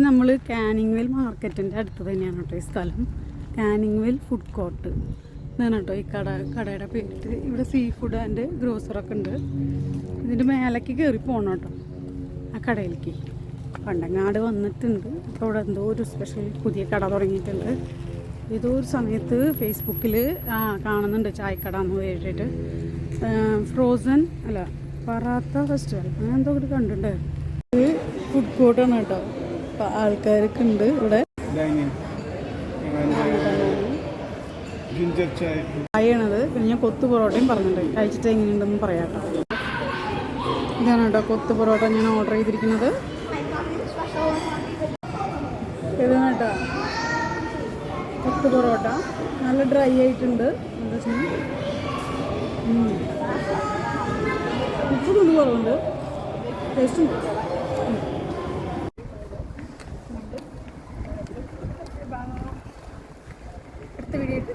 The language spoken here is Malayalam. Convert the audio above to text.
നമ്മൾ കാനിങ്വെൽ മാർക്കറ്റിൻ്റെ അടുത്ത് തന്നെയാണ് കേട്ടോ ഈ സ്ഥലം. കാനിങ്വെൽ ഫുഡ് കോർട്ട് ഇതാണ് കേട്ടോ ഈ കടയുടെ പേര്. ഇവിടെ സീ ഫുഡ് ആൻഡ് ഗ്രോസറൊക്കെ ഉണ്ട്. ഇതിൻ്റെ മേലേക്ക് കയറി പോകണം കേട്ടോ ആ കടയിലേക്ക്. പണ്ടങ്ങാട് വന്നിട്ടുണ്ട്. അപ്പോൾ ഇവിടെ എന്തോ ഒരു സ്പെഷ്യൽ പുതിയ കട തുടങ്ങിയിട്ടുണ്ട്. ഏതോ ഒരു സമയത്ത് ഫേസ്ബുക്കിൽ കാണുന്നുണ്ട് ചായക്കട എന്ന് എഴുതിയിട്ട്. ഫ്രോസൺ അല്ല പറാത്ത ഫെസ്റ്റിവൽ അങ്ങനെ എന്തോ ഇവിടെ കണ്ടിട്ടുണ്ട്. ഇത് ഫുഡ് കോർട്ടാണ് കേട്ടോ. അപ്പോൾ ആൾക്കാരൊക്കെ ഉണ്ട് ഇവിടെ. ചായയാണത്. പിന്നെ ഞാൻ കൊത്തു പൊറോട്ടയും പറഞ്ഞിട്ടുണ്ട്. കഴിച്ചിട്ട് എങ്ങനെയുണ്ടെന്ന് പറയാം കേട്ടോ. ഇതാണ് കേട്ടോ കൊത്തു പൊറോട്ട ഞാൻ ഓർഡർ ചെയ്തിരിക്കുന്നത്. ഇതാണ് കേട്ടോ കൊത്തു പൊറോട്ട. നല്ല ഡ്രൈ ആയിട്ടുണ്ട്. എന്താ വെച്ചാൽ ഉപ്പ് കൊണ്ട് കുറവുണ്ട്. ടേസ്റ്റുണ്ട്. അടുത്ത വീഡിയോ